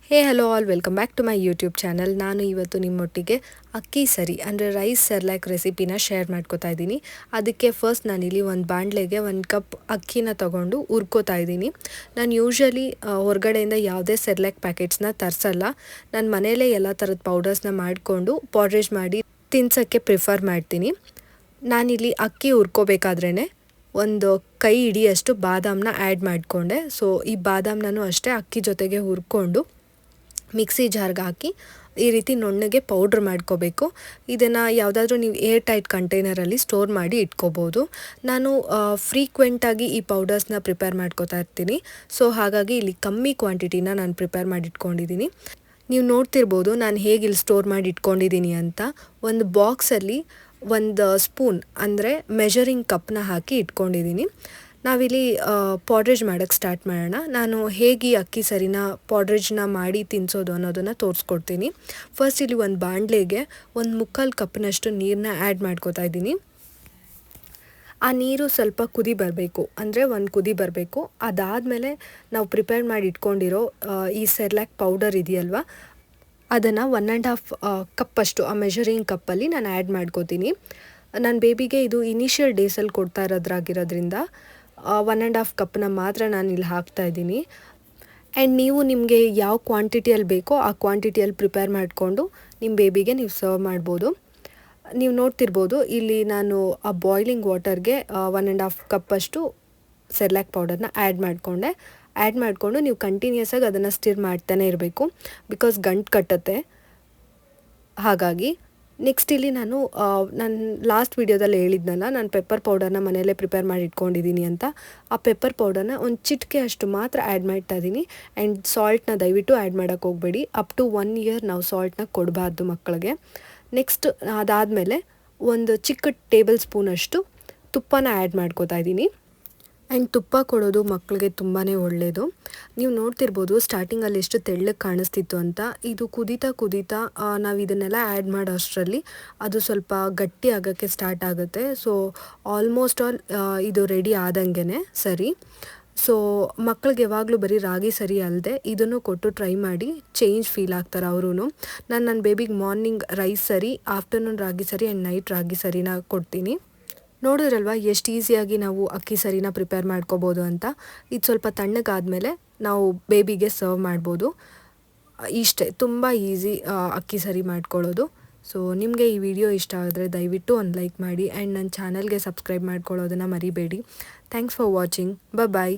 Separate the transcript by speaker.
Speaker 1: Hey hello all welcome back to my YouTube channel. ನಾನು ಇವತ್ತು ನಿಮ್ಮೊಟ್ಟಿಗೆ ಅಕ್ಕಿ ಸರಿ ಅಂದರೆ ರೈಸ್ ಸೆರ್ಲ್ಯಾಕ್ ರೆಸಿಪಿನ ಶೇರ್ ಮಾಡ್ಕೋತಾ ಇದ್ದೀನಿ. ಅದಕ್ಕೆ ಫಸ್ಟ್ ನಾನಿಲ್ಲಿ ಒಂದು ಬಾಣಲೆಗೆ 1 ಕಪ್ ಅಕ್ಕಿನ ತೊಗೊಂಡು ಹುರ್ಕೋತಾ ಇದ್ದೀನಿ. ನಾನು ಯೂಶ್ವಲಿ ಹೊರಗಡೆಯಿಂದ ಯಾವುದೇ ಸೆರ್ಲ್ಯಾಕ್ ಪ್ಯಾಕೆಟ್ಸ್ನ ತರಿಸಲ್ಲ. ನಾನು ಮನೆಯಲ್ಲೇ ಎಲ್ಲ ಥರದ ಪೌಡರ್ಸ್ನ ಮಾಡಿಕೊಂಡು ಪಾಡ್ರೇಜ್ ಮಾಡಿ ತಿನ್ಸೋಕ್ಕೆ ಪ್ರಿಫರ್ ಮಾಡ್ತೀನಿ. ನಾನಿಲ್ಲಿ ಅಕ್ಕಿ ಹುರ್ಕೋಬೇಕಾದ್ರೇ ಒಂದು ಕೈ ಹಿಡಿಯಷ್ಟು ಬಾದಾಮನ್ನ ಆ್ಯಡ್ ಮಾಡಿಕೊಂಡೆ. ಸೊ ಈ ಬಾದಾಮನ್ನು ಅಷ್ಟೇ ಅಕ್ಕಿ ಜೊತೆಗೆ ಹುರ್ಕೊಂಡು ಮಿಕ್ಸಿ ಜಾರ್ಗೆ ಹಾಕಿ ಈ ರೀತಿ ನುಣ್ಣಗೆ ಪೌಡ್ರ್ ಮಾಡ್ಕೋಬೇಕು. ಇದನ್ನು ಯಾವುದಾದ್ರೂ ನೀವು ಏರ್ ಟೈಟ್ ಕಂಟೈನರಲ್ಲಿ ಸ್ಟೋರ್ ಮಾಡಿ ಇಟ್ಕೋಬೋದು. ನಾನು ಫ್ರೀಕ್ವೆಂಟಾಗಿ ಈ ಪೌಡರ್ಸ್ನ ಪ್ರಿಪೇರ್ ಮಾಡ್ಕೋತಾ ಇರ್ತೀನಿ. ಸೊ ಹಾಗಾಗಿ ಇಲ್ಲಿ ಕಮ್ಮಿ ಕ್ವಾಂಟಿಟಿನ ನಾನು ಪ್ರಿಪೇರ್ ಮಾಡಿ ಇಟ್ಕೊಂಡಿದ್ದೀನಿ. ನೀವು ನೋಡ್ತಿರ್ಬೋದು ನಾನು ಹೇಗೆ ಇಲ್ಲಿ ಸ್ಟೋರ್ ಮಾಡಿ ಇಟ್ಕೊಂಡಿದ್ದೀನಿ ಅಂತ. ಒಂದು ಬಾಕ್ಸಲ್ಲಿ 1 ಸ್ಪೂನ್ ಅಂದರೆ ಮೆಷರಿಂಗ್ ಕಪ್ನ ಹಾಕಿ ಇಟ್ಕೊಂಡಿದ್ದೀನಿ. ನಾವಿಲ್ಲಿ ಪಾಡ್ರೇಜ್ ಮಾಡೋಕ್ಕೆ ಸ್ಟಾರ್ಟ್ ಮಾಡೋಣ. ನಾನು ಹೇಗೆ ಅಕ್ಕಿ ಸರಿನ ಪಾಡ್ರೇಜ್ನ ಮಾಡಿ ತಿನ್ನಿಸೋದು ಅನ್ನೋದನ್ನು ತೋರಿಸ್ಕೊಡ್ತೀನಿ. ಫಸ್ಟ್ ಇಲ್ಲಿ ಒಂದು ಬಾಣಲೆಗೆ 1/4 ಕಪ್ನಷ್ಟು ನೀರನ್ನ ಆ್ಯಡ್ ಮಾಡ್ಕೋತಾ ಇದ್ದೀನಿ. ಆ ನೀರು ಸ್ವಲ್ಪ ಕುದಿ ಬರಬೇಕು, ಅಂದರೆ ಒಂದು ಕುದಿ ಬರಬೇಕು. ಅದಾದಮೇಲೆ ನಾವು ಪ್ರಿಪೇರ್ ಮಾಡಿ ಇಟ್ಕೊಂಡಿರೋ ಈ ಸೆರ್ಲ್ಯಾಕ್ ಪೌಡರ್ ಇದೆಯಲ್ವ, ಅದನ್ನು 1.5 ಕಪ್ಪಷ್ಟು ಆ ಮೆಷರಿಂಗ್ ಕಪ್ಪಲ್ಲಿ ನಾನು ಆ್ಯಡ್ ಮಾಡ್ಕೋತೀನಿ. ನನ್ನ ಬೇಬಿಗೆ ಇದು ಇನಿಷಿಯಲ್ ಡೇಸಲ್ಲಿ ಕೊಡ್ತಾ ಇರೋದ್ರಾಗಿರೋದ್ರಿಂದ 1.5 ಕಪ್ನ ಮಾತ್ರ ನಾನು ಇಲ್ಲಿ ಹಾಕ್ತಾಯಿದ್ದೀನಿ. ಆ್ಯಂಡ್ ನೀವು ನಿಮಗೆ ಯಾವ ಕ್ವಾಂಟಿಟಿಯಲ್ಲಿ ಬೇಕೋ ಆ ಕ್ವಾಂಟಿಟಿಯಲ್ಲಿ ಪ್ರಿಪೇರ್ ಮಾಡಿಕೊಂಡು ನಿಮ್ಮ ಬೇಬಿಗೆ ನೀವು ಸರ್ವ್ ಮಾಡ್ಬೋದು. ನೀವು ನೋಡ್ತಿರ್ಬೋದು ಇಲ್ಲಿ ನಾನು ಆ ಬಾಯ್ಲಿಂಗ್ ವಾಟರ್ಗೆ 1.5 ಕಪ್ಪಷ್ಟು ಸೆರ್ಲ್ಯಾಕ್ ಪೌಡರ್ನ ಆ್ಯಡ್ ಮಾಡಿಕೊಂಡು ನೀವು ಕಂಟಿನ್ಯೂಸ್ ಆಗಿ ಅದನ್ನು ಸ್ಟಿರ್ ಮಾಡ್ತಾನೆ ಇರಬೇಕು, ಬಿಕಾಸ್ ಗಂಟು ಕಟ್ಟುತ್ತೆ. ಹಾಗಾಗಿ ನೆಕ್ಸ್ಟ್ ಇಲ್ಲಿ ನಾನು ಲಾಸ್ಟ್ ವೀಡಿಯೋದಲ್ಲಿ ಹೇಳಿದ್ನಲ್ಲ, ನಾನು ಪೆಪ್ಪರ್ ಪೌಡರ್ನ ಮನೆಯಲ್ಲೇ ಪ್ರಿಪೇರ್ ಮಾಡಿ ಇಟ್ಕೊಂಡಿದ್ದೀನಿ ಅಂತ. ಆ ಪೆಪ್ಪರ್ ಪೌಡರ್ನ ಒಂದು ಚಿಟಿಕೆ ಅಷ್ಟು ಮಾತ್ರ ಆ್ಯಡ್ ಮಾಡ್ತಾ ಇದ್ದೀನಿ. ಆ್ಯಂಡ್ ಸಾಲ್ಟ್ನ ದಯವಿಟ್ಟು ಆ್ಯಡ್ ಮಾಡೋಕ್ಕೆ ಹೋಗಬೇಡಿ. ಅಪ್ ಟು 1 ಇಯರ್ ನಾವು ಸಾಲ್ಟ್ನ ಕೊಡಬಾರ್ದು ಮಕ್ಕಳಿಗೆ. ನೆಕ್ಸ್ಟ್ ಅದಾದಮೇಲೆ ಒಂದು ಚಿಕ್ಕ ಟೇಬಲ್ ಸ್ಪೂನಷ್ಟು ತುಪ್ಪನ ಆ್ಯಡ್ ಮಾಡ್ಕೋತಾ ಇದ್ದೀನಿ. ಆ್ಯಂಡ್ ತುಪ್ಪ ಕೊಡೋದು ಮಕ್ಕಳಿಗೆ ತುಂಬಾ ಒಳ್ಳೆಯದು. ನೀವು ನೋಡ್ತಿರ್ಬೋದು ಸ್ಟಾರ್ಟಿಂಗಲ್ಲಿ ಎಷ್ಟು ತೆಳ್ಳಗೆ ಕಾಣಿಸ್ತಿತ್ತು ಅಂತ. ಇದು ಕುದೀತಾ ನಾವು ಇದನ್ನೆಲ್ಲ ಆ್ಯಡ್ ಮಾಡೋ ಅಷ್ಟರಲ್ಲಿ ಅದು ಸ್ವಲ್ಪ ಗಟ್ಟಿ ಆಗೋಕ್ಕೆ ಸ್ಟಾರ್ಟ್ ಆಗುತ್ತೆ. ಸೊ ಆಲ್ಮೋಸ್ಟ್ ಆಲ್ ಇದು ರೆಡಿ ಆದಂಗೆ ಸರಿ. ಸೊ ಮಕ್ಕಳಿಗೆ ಯಾವಾಗಲೂ ಬರೀ ರಾಗಿ ಸರಿ ಅಲ್ಲದೆ ಇದನ್ನು ಕೊಟ್ಟು ಟ್ರೈ ಮಾಡಿ ಚೇಂಜ್ ಫೀಲ್ ಆಗ್ತಾರೆ ಅವರು. ನಾನು ನನ್ನ ಬೇಬಿಗೆ ಮಾರ್ನಿಂಗ್ ರೈಸ್ ಸರಿ, ಆಫ್ಟರ್ನೂನ್ ರಾಗಿ ಸರಿ ಆ್ಯಂಡ್ ನೈಟ್ ರಾಗಿ ಸರಿನ ಕೊಡ್ತೀನಿ. ನೋಡಿದ್ರಲ್ವ ಎಷ್ಟು ಈಸಿಯಾಗಿ ನಾವು ಅಕ್ಕಿ ಸರಿನ ಪ್ರಿಪೇರ್ ಮಾಡ್ಕೋಬೋದು ಅಂತ. ಇದು ಸ್ವಲ್ಪ ತಣ್ಣಗಾದಮೇಲೆ ನಾವು ಬೇಬಿಗೆ ಸರ್ವ್ ಮಾಡ್ಬೋದು. ಇಷ್ಟೇ, ತುಂಬ ಈಸಿ ಅಕ್ಕಿ ಸರಿ ಮಾಡ್ಕೊಳ್ಳೋದು. ಸೊ ನಿಮಗೆ ಈ ವಿಡಿಯೋ ಇಷ್ಟ ಆದರೆ ದಯವಿಟ್ಟು ಒಂದು ಲೈಕ್ ಮಾಡಿ ಆ್ಯಂಡ್ ನನ್ನ ಚಾನಲ್ಗೆ ಸಬ್ಸ್ಕ್ರೈಬ್ ಮಾಡ್ಕೊಳ್ಳೋದನ್ನು ಮರಿಬೇಡಿ. Thanks for watching. ಬಾಯ್.